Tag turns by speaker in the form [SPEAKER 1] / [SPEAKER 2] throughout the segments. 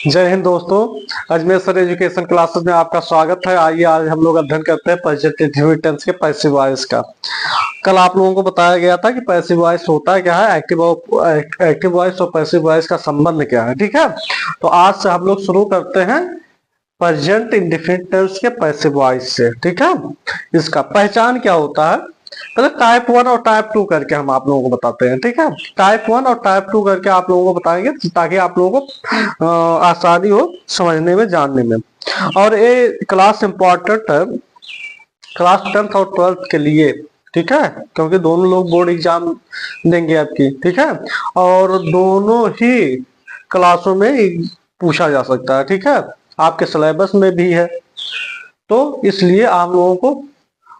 [SPEAKER 1] जय हिंद दोस्तों। Ajmer sir education classes में आपका स्वागत है। आइए आज हम लोग अध्ययन करते हैं प्रेजेंट टेंस के पैसिव वॉइस का। कल आप लोगों को बताया गया था कि पैसिव वॉइस होता क्या है, एक्टिव वॉइस और पैसिव वॉइस का संबंध क्या है। ठीक है, तो आज से हम लोग शुरू करते हैं प्रेजेंट इंडेफिनिट टेंस के पैसिव वॉइस से। ठीक है, इसका पहचान क्या होता है, पहले टाइप 1 और टाइप 2 करके हम आप लोगों को बताते हैं। ठीक है, टाइप 1 और टाइप 2 करके आप लोगों को बताएंगे ताकि आप लोगों को आसानी हो समझने में, जानने में। और ये क्लास इंपॉर्टेंट है क्लास 10th और 12th के लिए। ठीक है, क्योंकि दोनों लोग बोर्ड एग्जाम देंगे आपकी। ठीक है, और दोनों ही क्लासों में पूछा जा सकता है। ठीक है, आपके सिलेबस में भी है, तो इसलिए आप लोगों को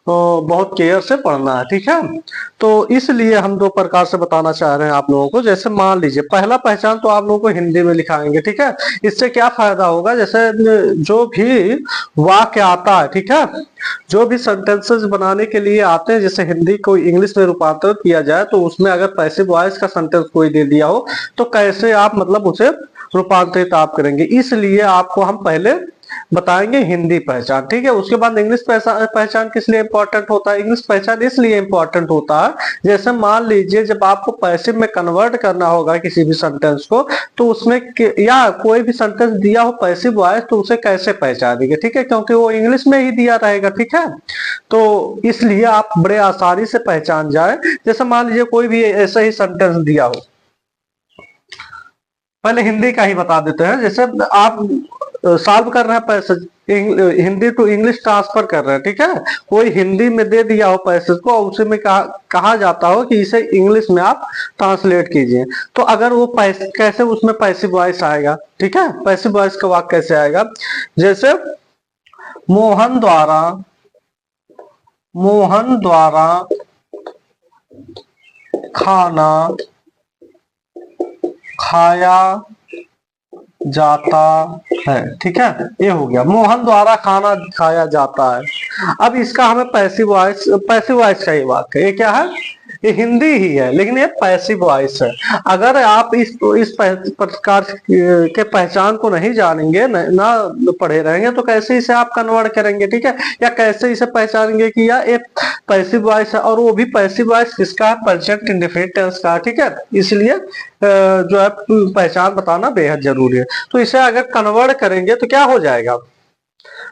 [SPEAKER 1] बहुत केयर से पढ़ना है। ठीक है, तो इसलिए हम दो प्रकार से बताना चाह रहे हैं आप लोगों को। जैसे मान लीजिए पहला पहचान तो आप लोगों को हिंदी में लिखाएंगे। ठीक है, इससे क्या फायदा होगा, जैसे जो भी वाक्य आता है, ठीक है, जो भी सेंटेंसेस बनाने के लिए आते हैं, जैसे हिंदी को इंग्लिश में रूपांतरित किया जाए, तो उसमें अगर पैसिव वॉइस का सेंटेंस कोई दे दिया हो तो कैसे आप मतलब उसे रूपांतरित आप करेंगे। इसलिए आपको हम पहले बताएंगे हिंदी पहचान। ठीक है, उसके बाद इंग्लिश पहचान किस लिए इंपॉर्टेंट होता है। इंग्लिश पहचान इसलिए इंपॉर्टेंट होता है, जैसे मान लीजिए जब आपको पैसिव में कन्वर्ट करना होगा किसी भी सेंटेंस को, तो उसमें या कोई भी सेंटेंस दिया हो पैसिव वॉइस, तो उसे कैसे पहचानेंगे। ठीक है, क्योंकि वो इंग्लिश में ही दिया रहेगा। ठीक है, तो इसलिए आप बड़े आसानी से पहचान जाए। जैसे मान लीजिए कोई भी ऐसा ही सेंटेंस दिया हो, पहले हिंदी का ही बता देते हैं। जैसे आप सॉल्व कर रहे हैं passage, Hindi to English transfer कर रहे हैं। ठीक है, कोई हिंदी में दे दिया हो पैसेज को, और उसी में कहा जाता हो कि इसे इंग्लिश में आप ट्रांसलेट कीजिए, तो अगर वो कैसे उसमें पैसिव वॉइस आएगा। ठीक है, पैसिव वॉइस का वाक्य कैसे आएगा, जैसे मोहन द्वारा खाना खाया जाता है। ठीक है, ये हो गया, मोहन द्वारा खाना खाया जाता है। अब इसका हमें पैसिव वॉइस का ये वाक्य, ये क्या है, ये हिंदी ही है, लेकिन ये पैसिव वॉइस है। अगर आप इस प्रकार के पहचान को नहीं जानेंगे, ना पढ़े रहेंगे, तो कैसे इसे आप कन्वर्ट करेंगे। ठीक है, या कैसे इसे पहचानेंगे कि यह एक पैसिव वॉइस है, और वो भी पैसिव वॉइस किसका है, प्रेजेंट इंडेफिनिट टेंस का। ठीक है, इसलिए जो है पहचान बताना बेहद जरूरी है। तो इसे अगर कन्वर्ट करेंगे तो क्या हो जाएगा,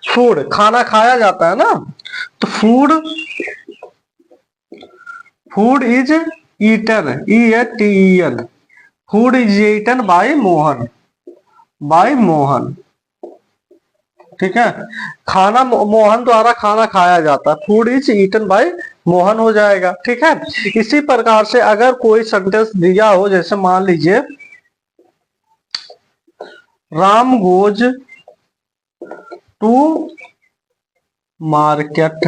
[SPEAKER 1] फूड, खाना खाया जाता है ना, तो food is eaten, EATEN, food is eaten by Mohan. ठीक है, खाना मोहन द्वारा खाना खाया जाता है, food is eaten by Mohan हो जाएगा। ठीक है, इसी प्रकार से अगर कोई सेंटेंस दिया हो, जैसे मान लीजिए Ram goes to market,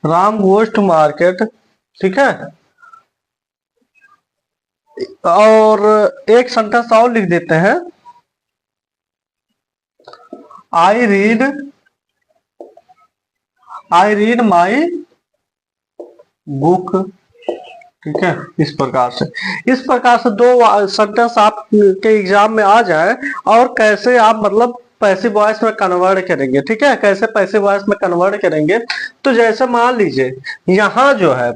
[SPEAKER 1] Ram goes to market. ठीक है, और एक सेंटेंस और लिख देते हैं, आई रीड माई बुक। ठीक है, इस प्रकार से दो सेंटेंस आप के एग्जाम में आ जाए, और कैसे आप मतलब पैसिव वॉइस में कन्वर्ट करेंगे। ठीक है, कैसे पैसिव वॉइस में कन्वर्ट करेंगे, तो जैसे मान लीजिए यहाँ जो है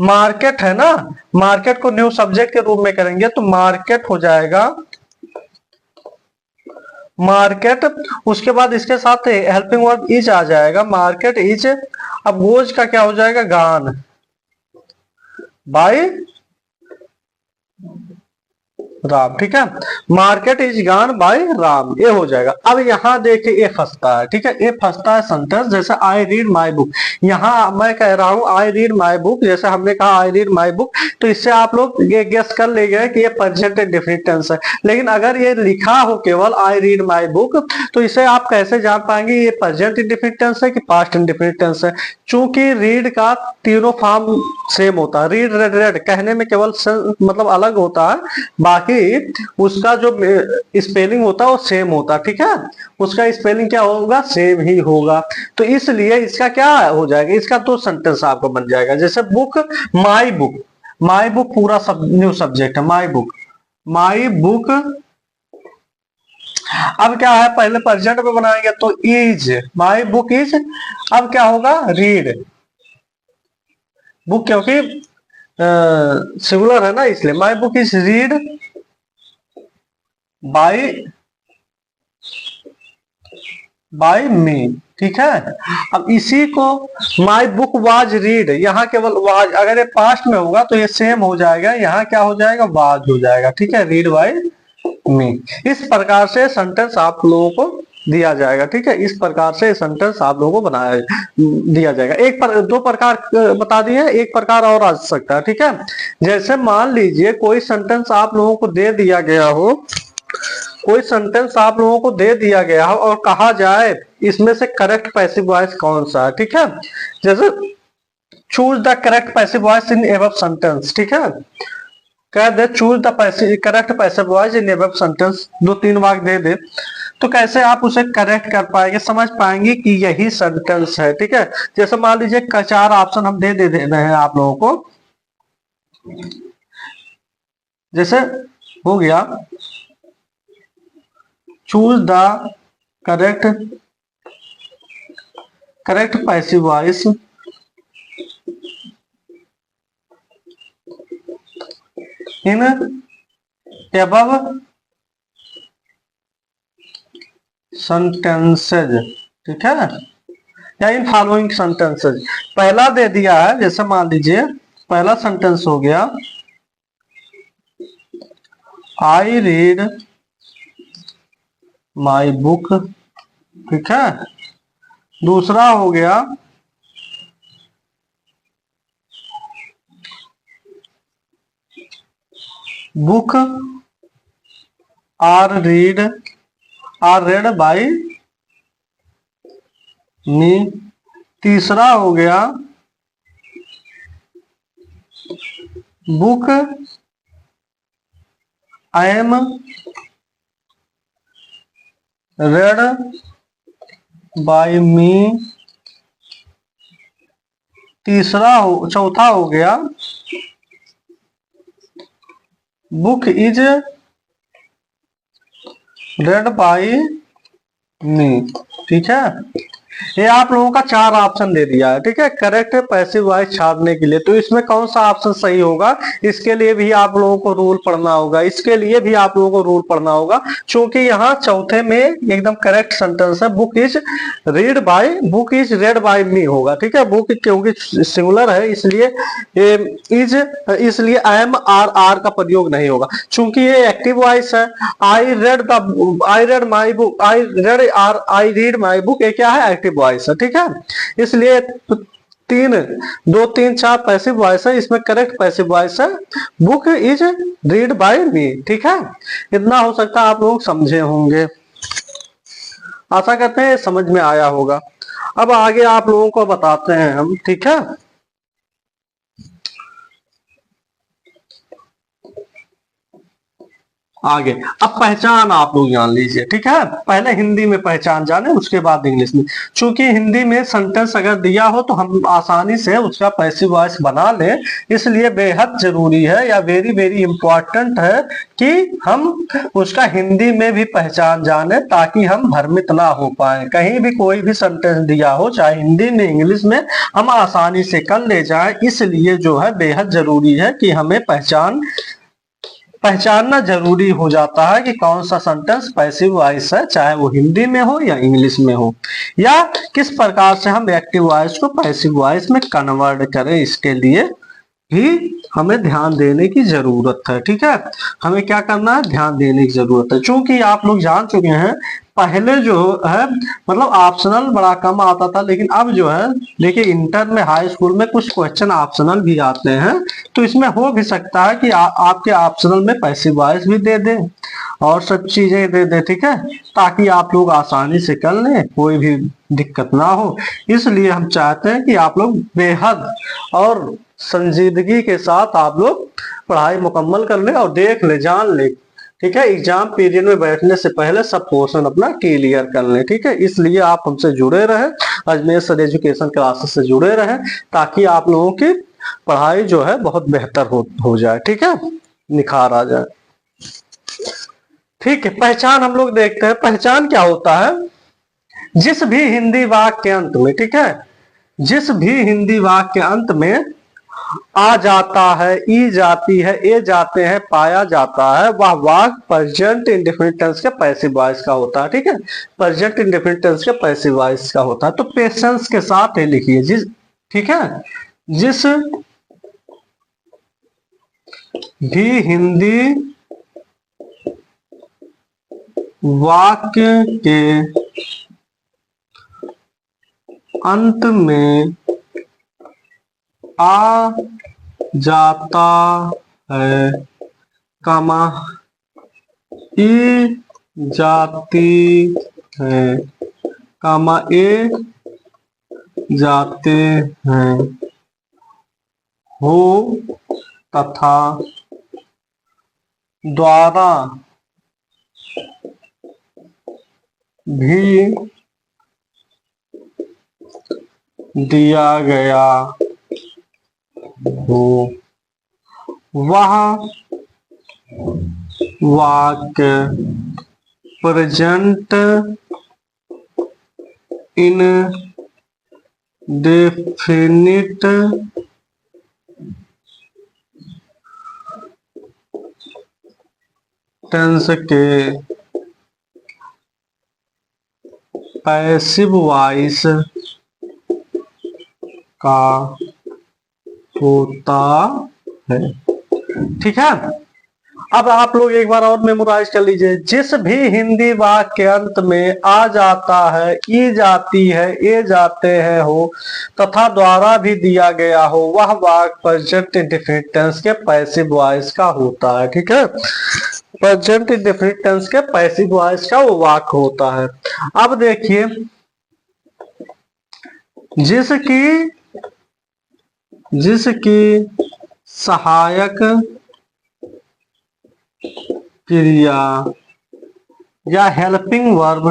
[SPEAKER 1] मार्केट है ना, मार्केट को न्यू सब्जेक्ट के रूप में करेंगे, तो मार्केट हो जाएगा मार्केट। उसके बाद इसके साथ हेल्पिंग वर्ब इज आ जाएगा, मार्केट इज। अब गोज का क्या हो जाएगा, गान बाय राम। ठीक है, मार्केट इज गान बाय राम, ये हो जाएगा। अब यहाँ देखिए ये फंसता है। ठीक है, ये फंसता है सेंटेंस, जैसे आई रीड माई बुक, यहाँ मैं कह रहा हूँ आई रीड माई बुक, जैसे हमने कहा आई रीड माई बुक, तो इससे आप लोग ये गेस कर ले गए कि ये प्रेजेंट इंडेफिनिट टेंस है। लेकिन अगर ये लिखा हो केवल आई रीड माई बुक, तो इसे आप कैसे जान पाएंगे ये प्रेजेंट इंडेफिनिट टेंस है कि पास्ट इंडेफिनिट टेंस है। चूंकि रीड का तीनों फॉर्म सेम होता है, रीड रेड रेड कहने में केवल मतलब अलग होता है, बाकी उसका जो स्पेलिंग होता है वो सेम होता है। ठीक है, उसका स्पेलिंग क्या होगा, सेम ही होगा। तो इसलिए इसका क्या हो जाएगा, इसका दो सेंटेंस आपको बन जाएगा, जैसे बुक माई पूरा न्यू सब्जेक्ट है, माई बुक अब क्या है, पहले प्रेजेंट में बनाएंगे तो इज, माई बुक इज, अब क्या होगा, रीड बुक, क्योंकि सिंगुलर है ना इसलिए, my book is read by by me, ठीक है। अब इसी को माई बुक वाज रीड, यहाँ केवल वाज, अगर ये पास्ट में होगा तो ये सेम हो जाएगा, यहाँ क्या हो जाएगा, वाज हो जाएगा, ठीक है, रीड बाय मी। इस प्रकार से सेंटेंस आप लोगों को दिया जाएगा, ठीक है, इस प्रकार से सेंटेंस आप लोगों को बनाया दिया जाएगा। दो प्रकार बता दिए, एक प्रकार और आ सकता है, ठीक है। जैसे मान लीजिए कोई सेंटेंस आप लोगों को दे दिया गया हो, कोई सेंटेंस आप लोगों को दे दिया गया हो और कहा जाए इसमें से करेक्ट पैसिव वॉइस कौन सा है, ठीक है। जैसे choose the correct passive voice in above sentence, ठीक है, कह they choose the correct passive voice in above sentence, 2-3 वाक्य दे दे, तो कैसे आप उसे करेक्ट कर पाएंगे, समझ पाएंगे कि यही सेंटेंस है, ठीक है। जैसे मान लीजिए 4 ऑप्शन हम दे रहे हैं आप लोगों को, जैसे हो गया choose the correct passive voice in above sentences, ठीक है, या इन फॉलोइंग सेंटेंसेज। पहला दे दिया है, जैसे मान लीजिए पहला सेंटेंस हो गया आई रीड माई बुक, ठीक है। दूसरा हो गया book are read by me. तीसरा हो गया book I am read by me. चौथा हो गया book is read by me, ठीक है। ये आप लोगों का 4 ऑप्शन दे दिया है, ठीक है, करेक्ट पैसिव वॉइस छापने के लिए। तो इसमें कौन सा ऑप्शन सही होगा, इसके लिए भी आप लोगों को रूल पढ़ना होगा, इसके लिए भी आप लोगों को रूल पढ़ना होगा, क्योंकि यहाँ चौथे में एकदम करेक्ट सेंटेंस है बुक इज रेड बाय मी होगा, ठीक है। बुक क्योंकि सिंगुलर है इसलिए इसलिए आई एम आर का प्रयोग नहीं होगा, क्योंकि ये एक्टिव वॉइस है। आई रेड माई बुक, ये क्या है, एक्टिव वॉइस है, ठीक है। इसलिए 2 3 4 पैसिव वॉइस है, इसमें करेक्ट पैसिव वॉइस है book is read bye me, ठीक है। इतना हो सकता है आप लोग समझे होंगे, आशा करते हैं समझ में आया होगा। अब आगे आप लोगों को बताते हैं हम, ठीक है। आगे अब पहचान आप लोग जान लीजिए, ठीक है। पहले हिंदी में पहचान जाने, उसके बाद इंग्लिश में। चूंकि हिंदी में सेंटेंस अगर दिया हो तो हम आसानी से उसका पैसिव वॉइस बना लें, इसलिए बेहद जरूरी है या वेरी वेरी इंपॉर्टेंट है कि हम उसका हिंदी में भी पहचान जाने, ताकि हम भ्रमित ना हो पाए। कहीं भी कोई भी सेंटेंस दिया हो, चाहे हिंदी में इंग्लिश में, हम आसानी से कर ले जाए। इसलिए जो है बेहद जरूरी है कि हमें पहचानना जरूरी हो जाता है कि कौन सा सेंटेंस पैसिव वॉइस है, चाहे वो हिंदी में हो या इंग्लिश में हो, या किस प्रकार से हम एक्टिव वॉइस को पैसिव वॉइस में कन्वर्ट करें। इसके लिए भी हमें ध्यान देने की जरूरत है, ठीक है। हमें क्या करना है, ध्यान देने की जरूरत है। चूंकि आप लोग जान चुके हैं पहले जो है मतलब ऑप्शनल बड़ा कम आता था, लेकिन अब जो है देखिए इंटर में, हाई स्कूल में कुछ क्वेश्चन ऑप्शनल भी आते हैं। तो इसमें हो भी सकता है कि आपके ऑप्शनल में पैसिव वॉइस भी दे दे और सब चीजें दे दे, ठीक है, ताकि आप लोग आसानी से कर लें, कोई भी दिक्कत ना हो। इसलिए हम चाहते हैं कि आप लोग बेहद और संजीदगी के साथ आप लोग पढ़ाई मुकम्मल कर ले और देख ले, जान ले, ठीक है। एग्जाम पीरियड में बैठने से पहले सब पोर्शन अपना क्लियर कर ले, ठीक है। इसलिए आप हमसे जुड़े रहे, अजमेर सर एजुकेशन क्लासेस से जुड़े रहे, ताकि आप लोगों की पढ़ाई जो है बहुत बेहतर हो जाए, ठीक है, निखार आ जाए। ठीक है, पहचान हम लोग देखते हैं। पहचान क्या होता है? जिस भी हिंदी वाक्य के अंत में, ठीक है, जिस भी हिंदी वाक्य के अंत में आ जाता है, ई जाती है, ए जाते हैं, पाया जाता है, वह वाक्य प्रेजेंट इंडेफिनिट टेंस के पैसिव वॉइस का होता है। ठीक है, प्रेजेंट इंडेफिनिट टेंस के पैसिव वॉइस का होता है। तो पेशेंस के साथ ये लिखिए जिस, ठीक है, जिस भी हिंदी वाक्य के अंत में आ जाता है, कामा ई जाती है, कामा ए जाते हैं, हो तथा द्वारा भी दिया गया हो, वह वाक्य प्रेजेंट इंडेफिनिट टेंस के पैसिव वॉइस का होता है। ठीक है, अब आप लोग एक बार और मेमोराइज कर लीजिए। जिस भी हिंदी वाक्य के अंत में आ जाता है, ई जाती है, ए जाते हैं, हो तथा द्वारा भी दिया गया हो, वह वाक्य प्रेजेंट इंडेफिनिट टेंस के पैसिव वॉइस का होता है। ठीक है, प्रेजेंट इंडेफिनिट टेंस के पैसिव वॉइस का वो वाक्य होता है। अब देखिए, जिसकी सहायक क्रिया या helping verb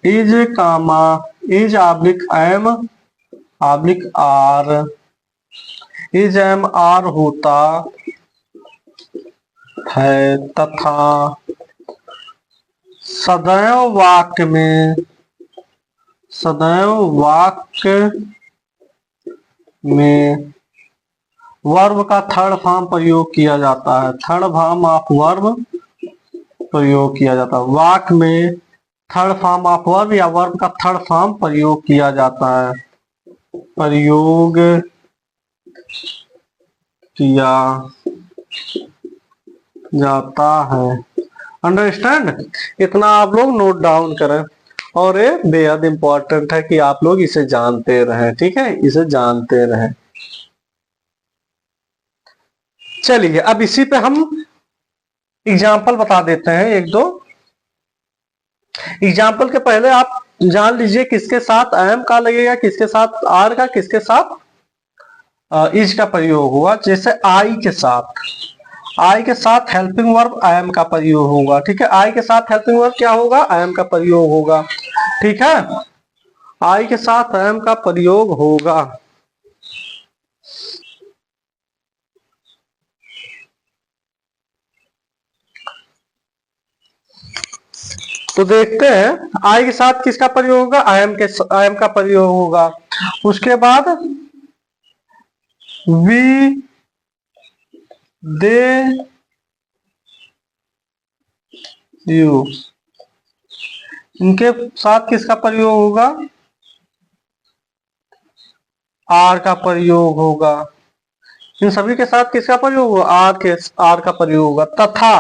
[SPEAKER 1] is comma is oblique M oblique are, is M are होता है तथा सदैव वाक्य में वर्ब का थर्ड फॉर्म प्रयोग किया जाता है। थर्ड फॉर्म ऑफ वर्ब प्रयोग किया जाता है। वाक्य में थर्ड फॉर्म ऑफ वर्ब या वर्ब का थर्ड फॉर्म प्रयोग किया जाता है, प्रयोग किया जाता है। अंडरस्टैंड? इतना आप लोग नोट डाउन करें, और ये बेहद इंपॉर्टेंट है कि आप लोग इसे जानते रहें। ठीक है, इसे जानते रहें। चलिए, अब इसी पे हम एग्जाम्पल बता देते हैं एक दो। एग्जाम्पल के पहले आप जान लीजिए किसके साथ एम का लगेगा, किसके साथ आर का, किसके साथ इज का प्रयोग हुआ। जैसे आई के साथ हेल्पिंग वर्ब आई एम का प्रयोग होगा। ठीक है, आई के साथ हेल्पिंग वर्ब क्या होगा? आई एम का प्रयोग होगा। ठीक है, आई के साथ आई एम का प्रयोग होगा। तो देखते हैं आई के साथ किसका प्रयोग होगा? आई एम का प्रयोग होगा। उसके बाद वी, दे, यू, इनके साथ किसका प्रयोग होगा? आर का प्रयोग होगा। इन सभी के साथ किसका प्रयोग होगा? आर का प्रयोग होगा। तथा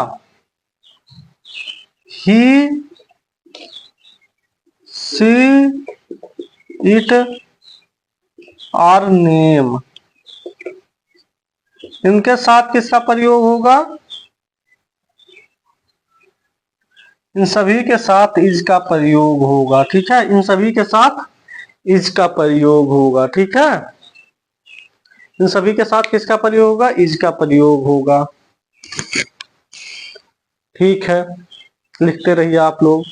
[SPEAKER 1] ही, सी, इट, आर नेम, इनके साथ किसका प्रयोग होगा? इन सभी के साथ इज का प्रयोग होगा। ठीक है, इन सभी के साथ इज का प्रयोग होगा। ठीक है, इन सभी के साथ किसका प्रयोग होगा? इज का प्रयोग होगा। ठीक है, लिखते रहिए आप लोग।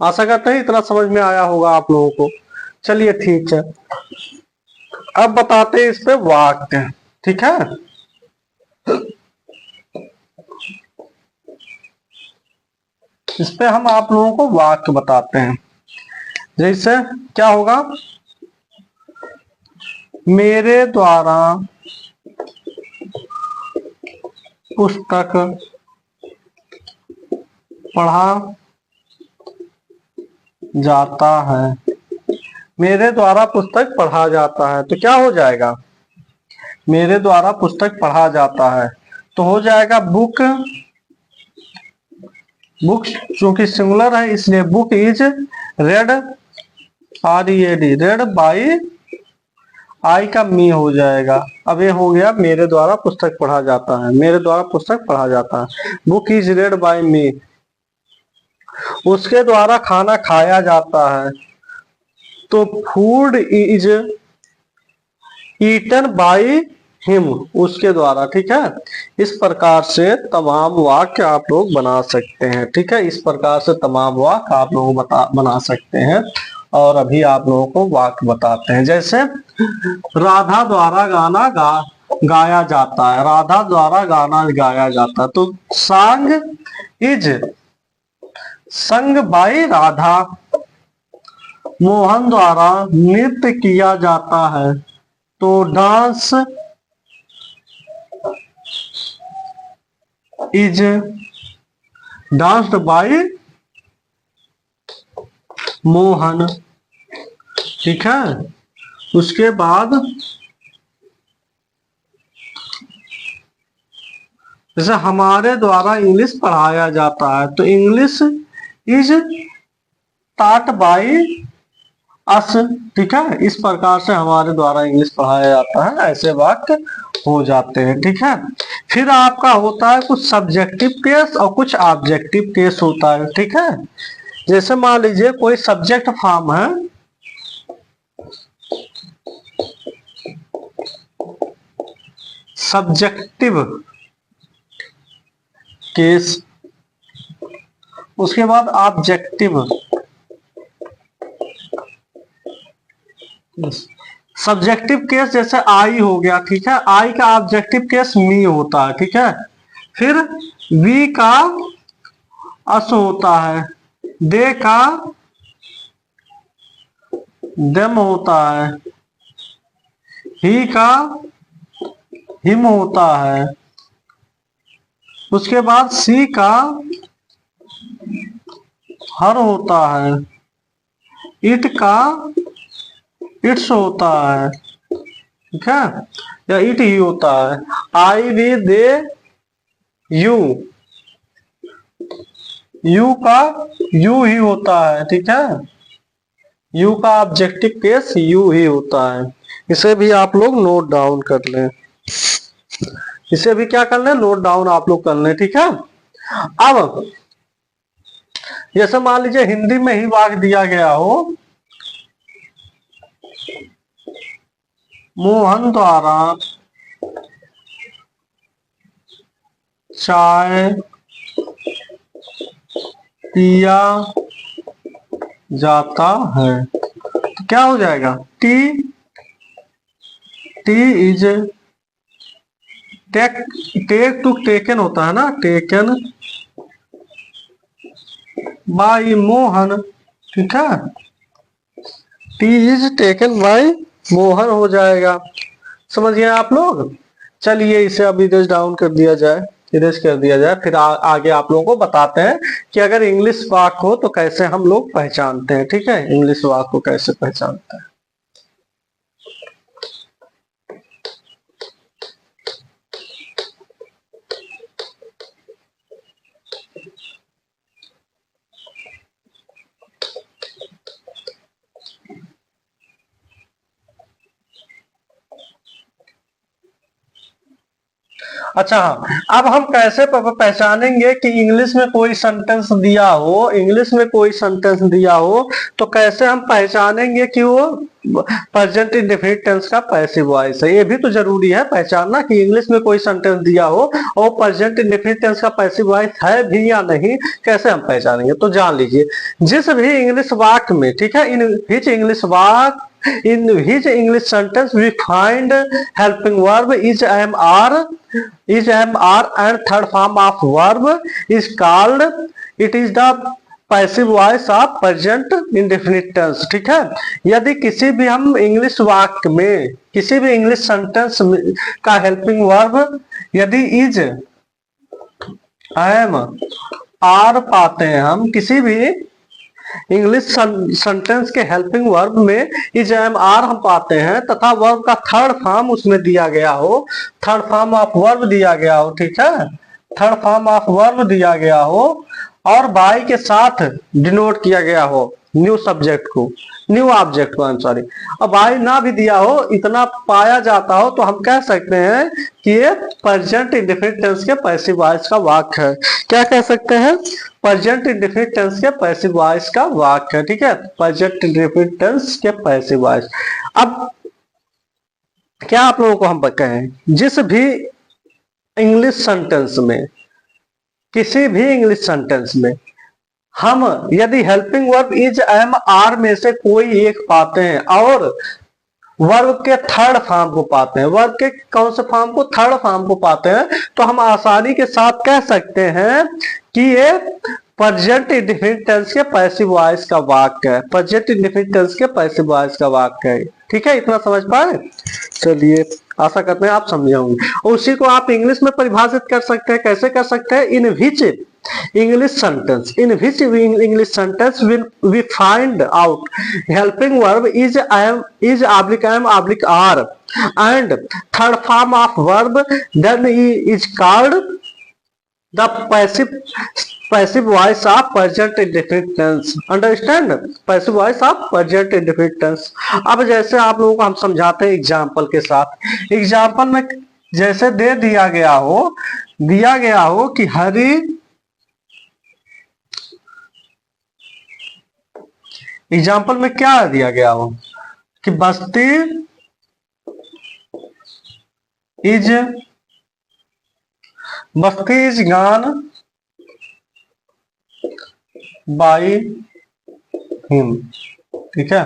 [SPEAKER 1] आशा करते हैं इतना समझ में आया होगा आप लोगों को। चलिए ठीक है, अब बताते हैं इस पे वाक्य। ठीक है, इस पे हम आप लोगों को वाक्य बताते हैं। जैसे क्या होगा, मेरे द्वारा पुस्तक पढ़ा जाता है। मेरे द्वारा पुस्तक पढ़ा जाता है तो क्या हो जाएगा, मेरे द्वारा पुस्तक पढ़ा जाता है तो हो जाएगा बुक। बुक चूंकि सिंगुलर है इसलिए book is read, RED, read by, I का मी हो जाएगा। अब ये हो गया मेरे द्वारा पुस्तक पढ़ा जाता है, मेरे द्वारा पुस्तक पढ़ा जाता है, book is read by me. उसके द्वारा खाना खाया जाता है तो food is eaten by him, उसके द्वारा। ठीक है, इस प्रकार से तमाम वाक्य आप लोग बना सकते हैं। ठीक है, इस प्रकार से तमाम वाक्य आप लोग बना सकते हैं। और अभी आप लोगों को वाक्य बताते हैं। जैसे राधा द्वारा गाया जाता है, राधा द्वारा गाना गाया जाता है तो song is sung by Radha. Mohan द्वारा नृत्य किया जाता है तो dance is danced by Mohan. ठीक है, उसके बाद जैसे हमारे द्वारा इंग्लिश पढ़ाया जाता है तो English is taught by us. ठीक है, इस प्रकार से हमारे द्वारा इंग्लिश पढ़ाया जाता है, ऐसे वाक्य हो जाते हैं। ठीक है, फिर आपका होता है कुछ सब्जेक्टिव केस और कुछ ऑब्जेक्टिव केस होता है। ठीक है, जैसे मान लीजिए कोई सब्जेक्ट फॉर्म है, सब्जेक्टिव केस, उसके बाद ऑब्जेक्टिव। सब्जेक्टिव केस जैसे आई हो गया। ठीक है, आई का ऑब्जेक्टिव केस मी होता है। ठीक है, फिर वी का अस होता है, दे का देम होता है, ही का हिम होता है, उसके बाद सी का हर होता है, इट का इट्स होता है। ठीक है, या इट ही होता है, आई वी दे यू, यू का यू ही होता है। ठीक है, यू का ऑब्जेक्टिव केस यू ही होता है। इसे भी आप लोग नोट डाउन कर लें, इसे भी क्या कर लें, नोट डाउन आप लोग कर लें। ठीक है, अब जैसे मान लीजिए हिंदी में ही वाक्य दिया गया हो, मोहन द्वारा चाय पिया जाता है तो क्या हो जाएगा, tea, tea is take, take to taken होता है ना, टेकन बाय मोहन। ठीक है, tea is taken by Mohan हो जाएगा। समझ गए आप लोग। चलिए इसे अब इरेज डाउन कर दिया जाए, इरेज कर दिया जाए, फिर आगे आप लोगों को बताते हैं कि अगर इंग्लिश वाक्य हो तो कैसे हम लोग पहचानते हैं। ठीक है, इंग्लिश वाक्य को कैसे पहचानते हैं। अच्छा हाँ, अब हम कैसे पहचानेंगे कि इंग्लिश में कोई सेंटेंस दिया हो, इंग्लिश में कोई सेंटेंस दिया हो तो कैसे हम पहचानेंगे कि वो प्रेजेंट इंडेफिनिट टेंस का पैसिव वॉइस है। ये भी तो जरूरी है पहचानना कि इंग्लिश में कोई सेंटेंस दिया हो और प्रेजेंट इंडेफिनिट टेंस का पैसिव वॉइस है भी या नहीं, कैसे हम पहचानेंगे। तो जान लीजिए, जिस भी इंग्लिश वाक्य में, ठीक है, in which English sentence we find helping verb is am are and third form of verb is called, it is the passive voice of present indefinite tense. ठीक है, यदि किसी भी हम इंग्लिश वाक्य में किसी भी इंग्लिश सेंटेंस का हेल्पिंग वर्ब यदि इज एम आर पाते हैं, हम किसी भी इंग्लिश सेंटेंस के हेल्पिंग वर्ब में इज एम आर हम पाते हैं तथा वर्ब का थर्ड फॉर्म उसमें दिया गया हो, थर्ड फॉर्म ऑफ वर्ब दिया गया हो, ठीक है, थर्ड फॉर्म ऑफ वर्ब दिया गया हो और बाई के साथ डिनोट किया गया हो न्यू सब्जेक्ट को, न्यू ऑब्जेक्ट को, आई एम सॉरी, अब बाई ना भी दिया हो, इतना पाया जाता हो तो हम कह सकते हैं कि ये प्रेजेंट इंडेफिनिट टेंस के पैसिव वॉइस का वाक्य है। क्या कह सकते हैं? प्रेजेंट इंडेफिनिट टेंस के पैसिव वॉइस का वाक्य है। ठीक है, प्रेजेंट इंडेफिनिट टेंस के पैसिव वॉइस। अब क्या आप लोगों को हम कहें, जिस भी इंग्लिश सेंटेंस में, किसी भी इंग्लिश सेंटेंस में हम यदि helping verb is M R में से कोई एक पाते हैं और वर्ब के थर्ड फॉर्म को पाते हैं, वर्ब के कौन से फॉर्म को? थर्ड फॉर्म को पाते हैं, तो हम आसानी के साथ कह सकते हैं कि ये प्रेजेंट इंडेफिनिट टेंस के पैसिव वॉइस का वाक्य है, प्रेजेंट इंडेफिनिट टेंस के पैसिव वॉइस का वाक्य है। ठीक है, इतना समझ पाए? चलिए, आशा करते हैं आप समझे होंगे। और उसी को आप इंग्लिश में परिभाषित कर सकते हैं। कैसे कर सकते हैं? इन विच English sentence we find out helping verb is am are and third form of verb then is called the passive voice of present indefinite tense। Understand? passive voice of present indefinite tense। अब जैसे आप लोगों को हम समझाते हैं example के साथ। एग्जाम्पल में जैसे दे दिया गया हो कि हरी, एग्जाम्पल में क्या दिया गया हो कि बस्ती इज गॉन बाय हिम। ठीक है,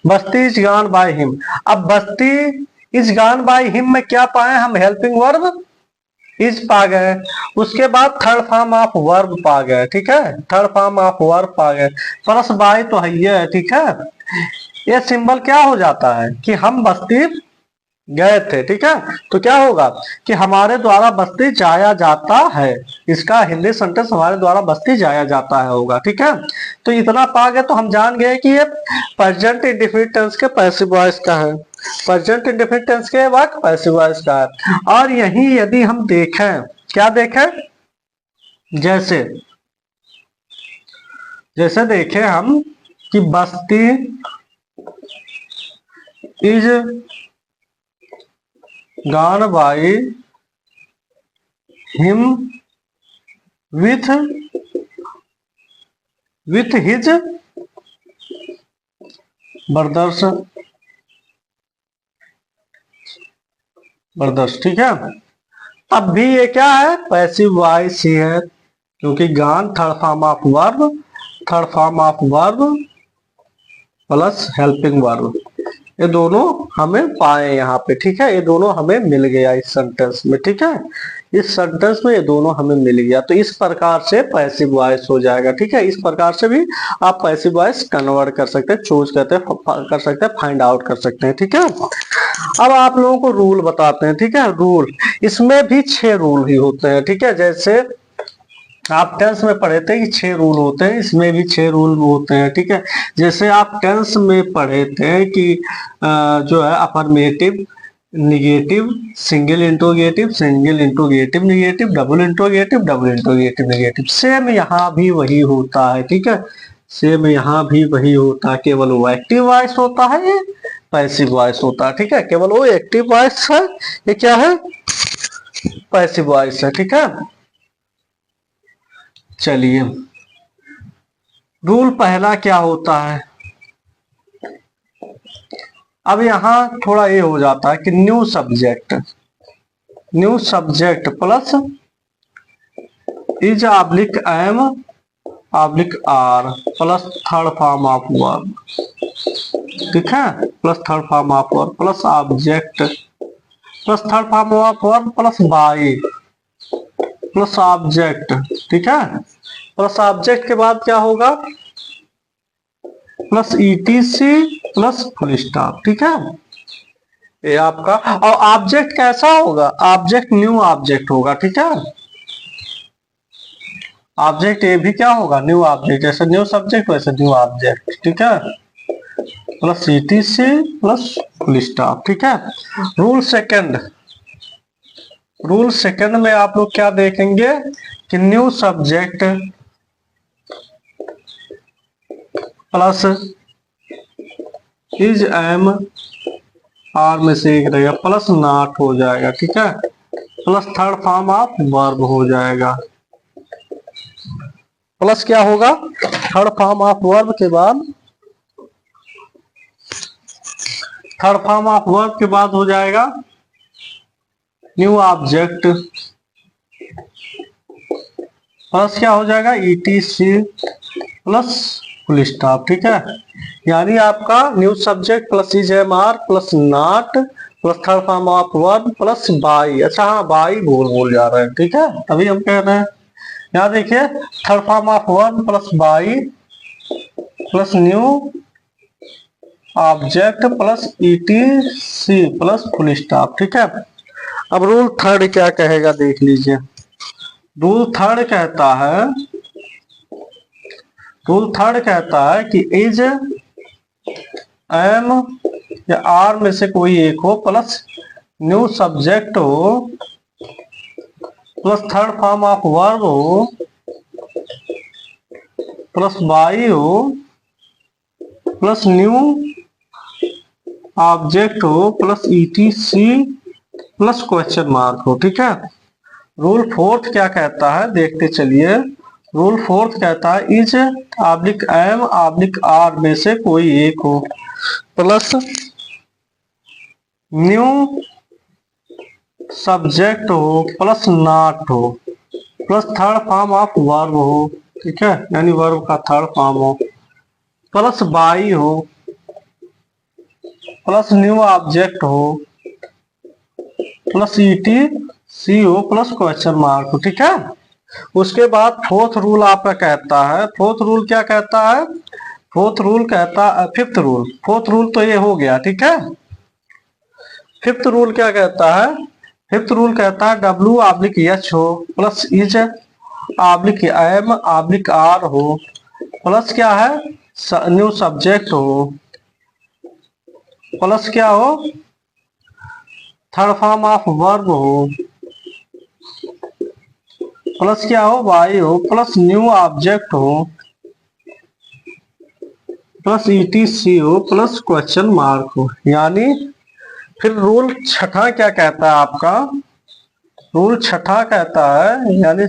[SPEAKER 1] बस्ती इज गॉन बाय हिम। अब बस्ती इज गॉन बाय हिम में क्या पाए हम? हेल्पिंग वर्ब इज पा गए, उसके बाद थर्ड फॉर्म ऑफ वर्ब पा गए। ठीक है, थर्ड फॉर्म ऑफ वर्ब पा गए, प्लस बाय तो है ये। ठीक है, ये सिंबल क्या हो जाता है कि हम बस्ती गए थे। ठीक है, तो क्या होगा कि हमारे द्वारा बस्ती जाया जाता है, इसका हिंदी सेंटेंस हमारे द्वारा बस्ती जाया जाता है होगा। ठीक है, तो इतना पा गए तो हम जान गए कि ये प्रेजेंट इंडेफिनिट टेंस के पैसिव वॉइस का है, प्रेजेंट इंडेफिनिट टेंस के वाक्य पैसिव वॉइस का है। और यही यदि हम देखें, क्या देखें? जैसे देखें हम कि बस्ती is gone by him with his brothers. ठीक है, अब भी ये क्या है? पैसिव वॉइस ही है, क्योंकि gone third form of verb plus helping verb, ये दोनों हमें पाए यहाँ पे। ठीक है, ये दोनों हमें मिल गया इस सेंटेंस में। ठीक है, इस सेंटेंस में ये दोनों हमें मिल गया, तो इस प्रकार से पैसिव वॉइस हो जाएगा। ठीक है, इस प्रकार से भी आप पैसिव वॉइस कन्वर्ट कर सकते हैं, चूज कर सकते हैं, फाइंड आउट कर सकते हैं। ठीक है, अब आप लोगों को रूल बताते हैं। ठीक है, रूल, इसमें भी 6 रूल ही होते हैं। ठीक है, जैसे आप टेंस में पढ़े थे कि 6 रूल होते हैं, इसमें भी 6 रूल होते हैं। ठीक है, जैसे आप टेंस में पढ़े थे कि जो है affirmative, negative, single interrogative, negative, double interrogative, negative, same यहाँ भी वही होता है। ठीक है, सेम यहाँ भी वही होता है, केवल वो एक्टिव वॉइस होता है, ये पैसिव वॉइस होता है। ठीक है, केवल वो एक्टिव वॉइस है, ये क्या है? पैसिव वॉइस है, ठीक है। चलिए, रूल पहला क्या होता है। अब यहां थोड़ा ये हो जाता है कि new subject plus is oblique M oblique are plus third form of verb, ठीक है, plus third form of verb plus object plus third form of verb plus by plus object, ठीक है। प्लस ऑब्जेक्ट के बाद क्या होगा, plus ETC plus full stop, ठीक है। ये आपका, और ऑब्जेक्ट कैसा होगा, ऑब्जेक्ट न्यू ऑब्जेक्ट होगा, ठीक है। ऑब्जेक्ट ये भी क्या होगा, न्यू ऑब्जेक्ट, जैसे न्यू सब्जेक्ट वैसे न्यू ऑब्जेक्ट, ठीक है। Plus ETC plus full stop, ठीक है। रूल सेकंड में आप लोग क्या देखेंगे कि new subject plus is M R में से एक रहेगा प्लस नॉट हो जाएगा, ठीक है, plus third form of verb हो जाएगा। प्लस क्या होगा, थर्ड फॉर्म ऑफ वर्ब के बाद हो जाएगा न्यू ऑब्जेक्ट प्लस क्या हो जाएगा, ईटीसी प्लस फुल स्टॉप, ठीक है। यानी आपका new subject plus is M are plus not plus third form of verb plus by, अच्छा हाँ बाई बोल जा रहे हैं, ठीक है, अभी हम कह रहे हैं। यहाँ देखिए third form of verb plus by plus new object plus ETC plus full stop, ठीक है। अब रूल थर्ड क्या कहेगा देख लीजिए। रूल थर्ड कहता है कि इज एम या आर में से कोई एक हो प्लस न्यू सब्जेक्ट हो plus third form of verb हो प्लस बाई हो प्लस न्यू ऑब्जेक्ट हो plus ETC plus question mark हो, ठीक है। रूल फोर्थ क्या कहता है देखते चलिए। रूल फोर्थ कहता है is oblique M oblique are में से कोई एक हो प्लस न्यू सब्जेक्ट हो प्लस नॉट हो plus third form of verb हो, ठीक है, यानी वर्ब का थर्ड फॉर्म हो प्लस बाई हो प्लस न्यू ऑब्जेक्ट हो प्लस ईटीसी हो प्लस क्वेश्चन मार्क हो, ठीक है। उसके बाद फोर्थ रूल आपका कहता है, फोर्थ रूल क्या कहता है, फोर्थ रूल तो ये हो गया, ठीक है। फिफ्थ रूल क्या कहता है, फिफ्थ रूल कहता है डब्ल्यू ऑब्लिक एच हो plus is oblique M oblique are हो प्लस क्या है न्यू सब्जेक्ट हो प्लस क्या हो थर्ड फॉर्म ऑफ वर्ब हो प्लस क्या हो वाई हो प्लस न्यू ऑब्जेक्ट हो प्लस ईटीसी हो प्लस क्वेश्चन मार्क हो। यानी फिर रूल छठा क्या कहता है आपका, रूल छठा कहता है यानी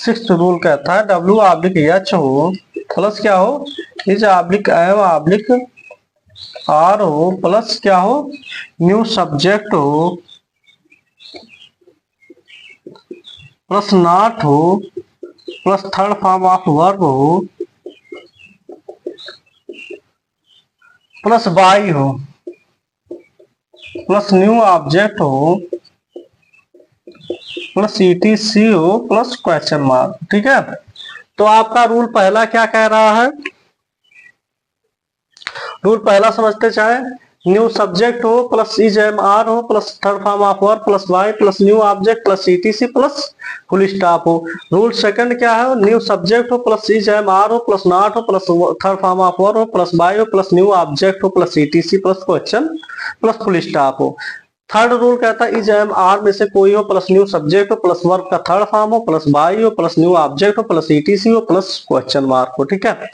[SPEAKER 1] सिक्स्थ रूल कहता है डब्ल्यू ऑब्लिक एच हो प्लस क्या हो is oblique M oblique are हो प्लस क्या हो न्यू सब्जेक्ट हो प्लस नॉट हो plus third form of verb हो प्लस बाई हो प्लस न्यू ऑब्जेक्ट हो प्लस ईटीसी हो प्लस क्वेश्चन मार्क, ठीक है। तो आपका रूल पहला क्या कह रहा है, रूल पहला समझते चाहे न्यू सब्जेक्ट हो प्लस इज एम आर हो plus third form of verb plus by plus new object plus ETC plus full stop हो। रूल सेकंड क्या है, न्यू सब्जेक्ट हो प्लस इज एम आर हो प्लस नॉट हो plus third form of verb हो plus by हो plus new object हो plus ETC plus question plus full stop हो। थर्ड रूल कहता है इज एम आर में से कोई हो प्लस न्यू सब्जेक्ट हो प्लस वर्ब का थर्ड फॉर्म हो प्लस बाई हो प्लस न्यू ऑब्जेक्ट हो प्लस ईटीसी हो प्लस क्वेश्चन मार्क हो, ठीक है।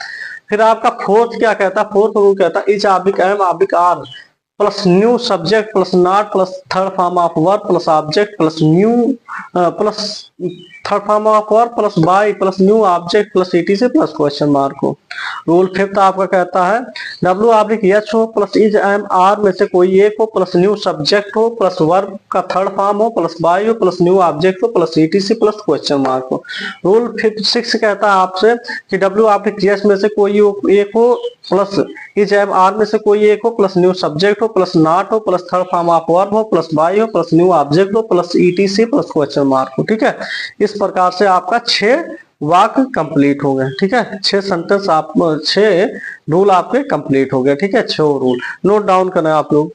[SPEAKER 1] फिर आपका फोर्थ क्या कहता है, फोर्थ रूल कहता है is oblique M oblique are plus new subject plus not plus third form of verb plus object plus new plus third form of verb plus by plus new object plus ETC plus question mark हो। Rule fifth आपका कहता है W oblique H हो plus is M R में से कोई एक हो प्लस न्यू सब्जेक्ट हो प्लस वर्ब का थर्ड फॉर्म हो प्लस बाय हो प्लस न्यू ऑब्जेक्ट हो plus ETC plus question mark हो। रूल फिफ्थ सिक्स कहता है आपसे कि डब्ल्यू ऑब्लिक एच में से कोई एक हो प्लस इज एम आर में से कोई एक हो प्लस न्यू सब्जेक्ट हो प्लस नॉट हो plus third form of verb हो प्लस बाय हो प्लस न्यू ऑब्जेक्ट हो plus ETC plus question mark हो। ठीक है, इस प्रकार से आपका 6 वाक्य कंप्लीट हो गए। ठीक है, 6 सेंटेंस आप 6 रूल आपके कंप्लीट हो गए। ठीक है, 6 रूल नोट डाउन करना है आप लोग।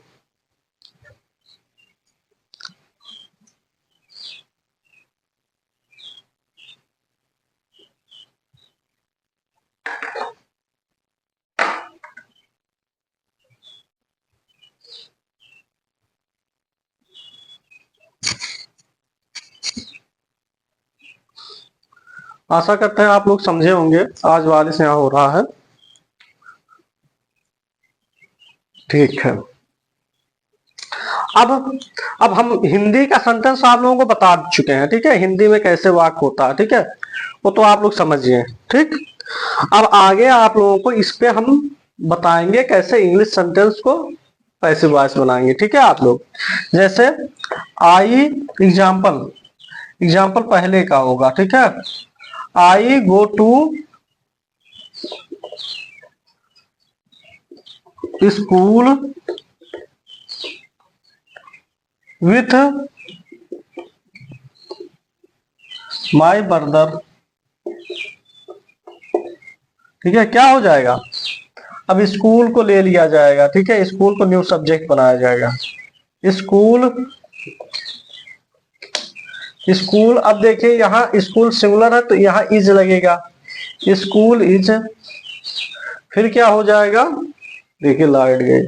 [SPEAKER 1] आशा करते हैं आप लोग समझे होंगे। आज बारिश यहाँ हो रहा है। ठीक है, अब हम हिंदी का सेंटेंस आप लोगों को बता चुके हैं। ठीक है, हिंदी में कैसे वाक्य होता है। ठीक है, वो तो आप लोग समझिए। ठीक, अब आगे आप लोगों को इस पे हम बताएंगे कैसे इंग्लिश सेंटेंस को पैसिव वॉइस बनाएंगे। ठीक है, आप लोग जैसे आई एग्जाम्पल, एग्जाम्पल पहले का होगा। ठीक है, I go to school with my brother. ठीक है, क्या हो जाएगा, अब स्कूल को ले लिया जाएगा। ठीक है, स्कूल को न्यू सब्जेक्ट बनाया जाएगा। स्कूल, स्कूल, अब देखिए यहाँ स्कूल सिंगुलर है तो यहाँ इज लगेगा, स्कूल इज। फिर क्या हो जाएगा, देखिए लाइट गई,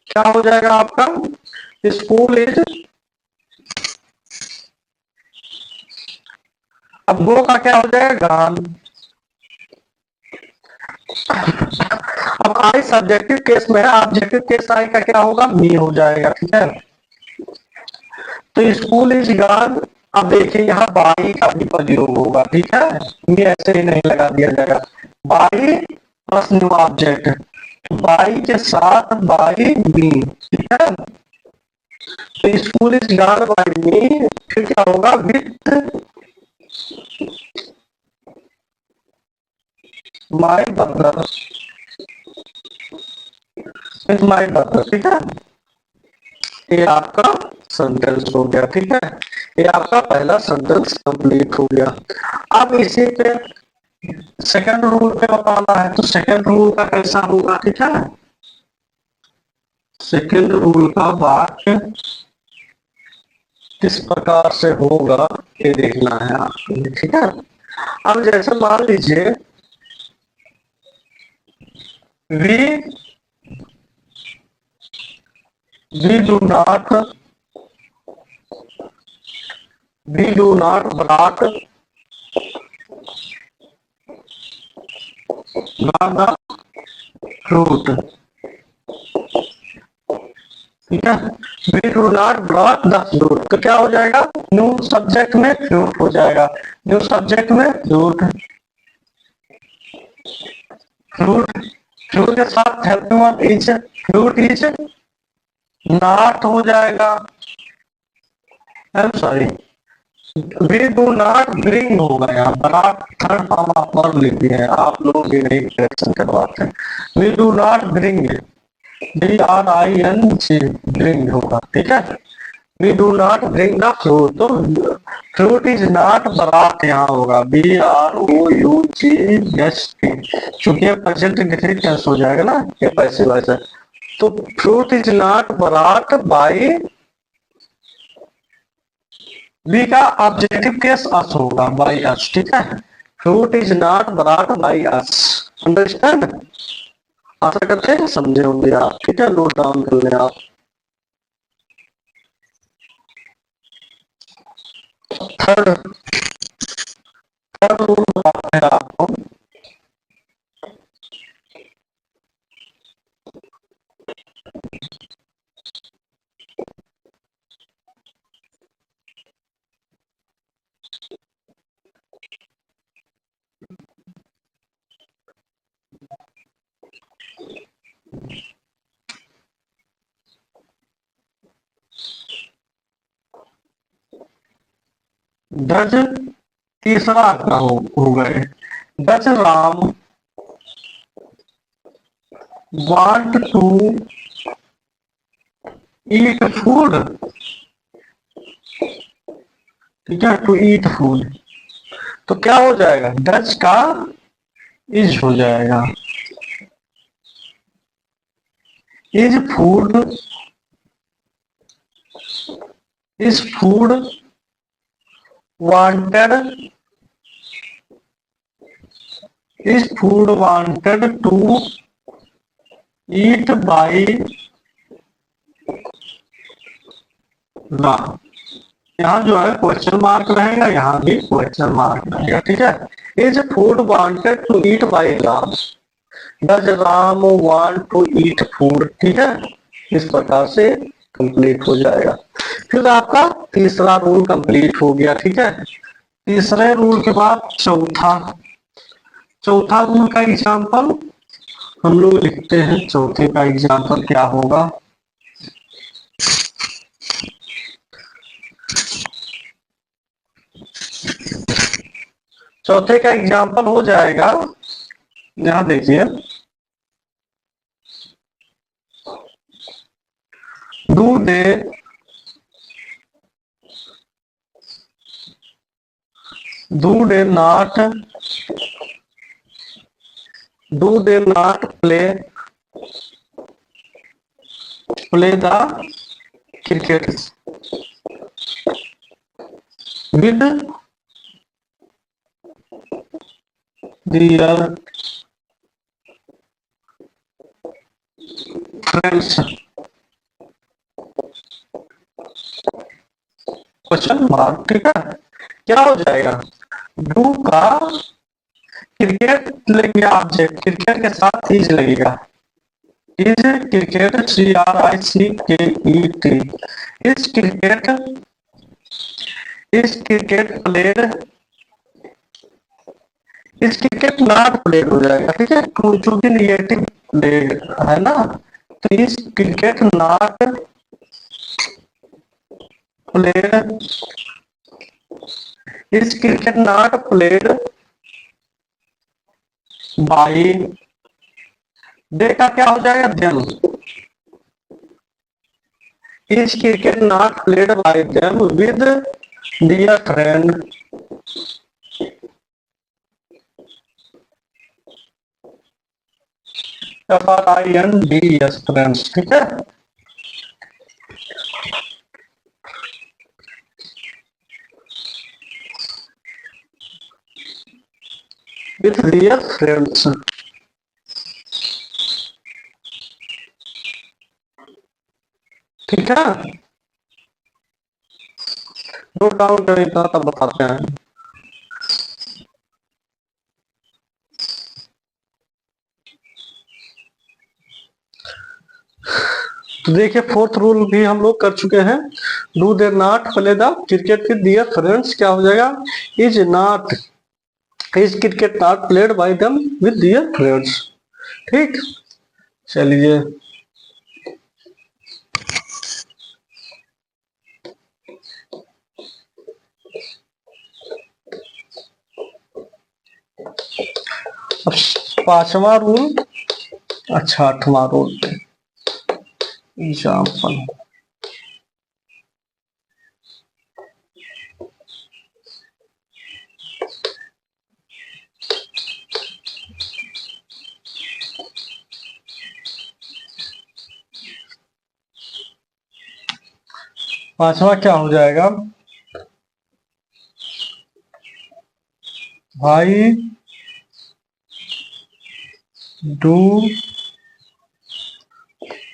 [SPEAKER 1] क्या हो जाएगा आपका, स्कूल इज। अब गो का क्या हो जाएगा, गान। अब आई सब्जेक्टिव केस में है, ऑब्जेक्टिव केस आई का क्या होगा, मी हो जाएगा। ठीक है, तो स्कूल इज गॉन। अब देखिए यहाँ बाई का भी प्रयोग होगा। ठीक है, ये ऐसे ही नहीं लगा दिया जाएगा, by plus new object, by के साथ बाई मी। ठीक है, तो स्कूल इज गॉन बाई मी, फिर क्या होगा, with my brother, with my brother. ठीक है, ये आपका सेंटेंस हो गया। ठीक है, ये आपका पहला सेंटेंस कंप्लीट हो गया। अब इसी पे सेकंड रूल पे बताना है, तो सेकंड रूल का कैसा होगा। ठीक है, सेकंड रूल का वाक्य किस प्रकार से होगा ये देखना है आपको। ठीक है, अब जैसे मान लीजिए we we do not block the fruit. ठीक है, we do not block the fruit, तो क्या हो जाएगा, न्यू सब्जेक्ट में फ्रूट हो जाएगा, न्यू सब्जेक्ट में फ्रूट, फ्रूट, फ्रूट के साथ helping verb is, fruit is not हो जाएगा। I am sorry, we do not bring होगा, यहाँ block third form of verb लिख दिए हैं आप लोग, भी नहीं करेक्शन करवाते हैं। We do not bring, BRING bring होगा। ठीक है, we do not bring the fruit, तो फ्रूट इज नॉट बरात यहाँ होगा, BROUGHT, चूंकि प्रेजेंट इंडेफिनिट टेंस हो जाएगा ना, ये पैसे वैसे, तो फ्रूट इज नॉट बरात बाई, बी का ऑब्जेक्टिव केस अस होगा, बाई अस। ठीक है, फ्रूट इज नॉट बरात बाई अस। अंडरस्टैंड, आशा करते हैं समझे होंगे आप। ठीक है, नोट डाउन कर लें आप। अब थर्ड रूल बताते हैं आपको। डज तीसरा का हो गए। Does Ram want to eat food, ठीक है, टू ईट फूड, तो क्या हो जाएगा, डज का इज हो जाएगा। Is food, is food wanted, is food wanted to eat by Ram. यहाँ जो है क्वेश्चन मार्क रहेगा, यहाँ भी क्वेश्चन मार्क रहेगा, ठीक है। Is food wanted to eat by Ram, does Ram want to eat food, ठीक है। इस प्रकार से कंप्लीट हो जाएगा। फिर आपका तीसरा रूल कंप्लीट हो गया, ठीक है। तीसरे रूल के बाद चौथा रूल का एग्जाम्पल हम लोग लिखते हैं। चौथे का एग्जाम्पल क्या होगा, चौथे का एग्जाम्पल हो जाएगा, यहां देखिए, do they not play the cricket with their friends, question mark, ठीक है। क्या हो जाएगा, डू का क्रिकेट लेंगे ऑब्जेक्ट, क्रिकेट के साथ इज लगेगा, is cricket, CRICKET, is cricket, is cricket played, is cricket not played हो जाएगा, ठीक है, क्योंकि निगेटिव है ना, तो is cricket not played, is cricket not played by, they का क्या हो जाएगा, them, is cricket not played by them with dear friend, FRIENDS friends, ठीक है। विथ डियर फ्रेंड्स, ठीक है। नोट डाउन करेगा तब बताते हैं। तो देखिए फोर्थ रूल भी हम लोग कर चुके हैं। Do there not play the cricket with their friends, क्या हो जाएगा, is not, is cricket not played by them with their friends, ठीक। चलिए अब पांचवा रूल, अच्छा आठवां रूल पे एग्जाम्पल, पांचवा क्या हो जाएगा, भाई do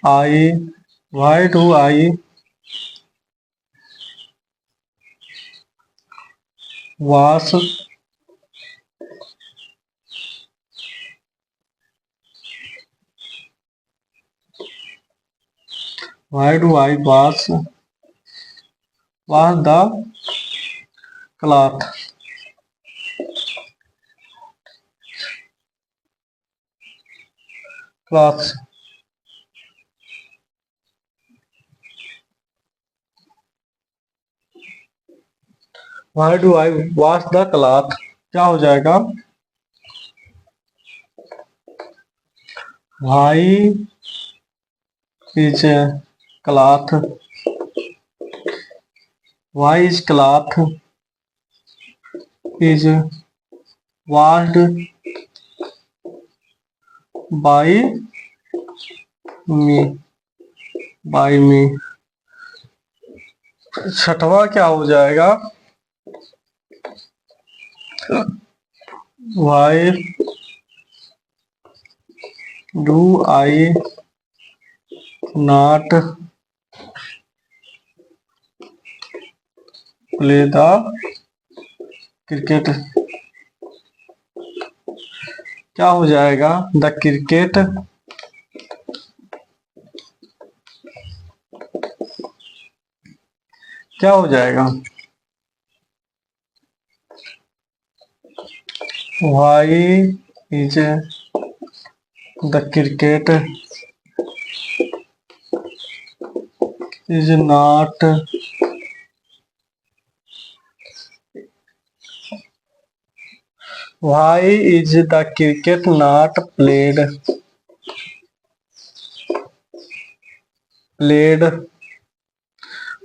[SPEAKER 1] I, why do I वास why do I wash the cloth? Cloths. Why do I wash the cloth? क्या हो जाएगा? Why is cloth? Why is cloth is washed by me? By me. छठवा क्या हो जाएगा? Why do I not play the cricket? क्या हो जाएगा? द क्रिकेट क्या हो जाएगा? Why is the cricket is not Why is the cricket not played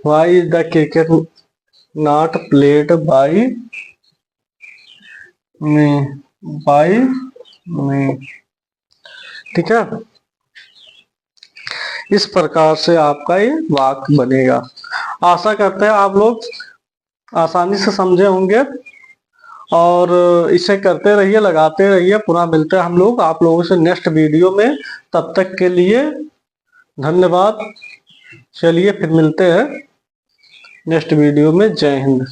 [SPEAKER 1] Why is the cricket not played by me? By me. ठीक है, इस प्रकार से आपका ये वाक्य बनेगा। आशा करते हैं आप लोग आसानी से समझे होंगे और इसे करते रहिए, लगाते रहिए। पुनः मिलते हैं हम लोग आप लोगों से नेक्स्ट वीडियो में। तब तक के लिए धन्यवाद। चलिए फिर मिलते हैं नेक्स्ट वीडियो में। जय हिंद।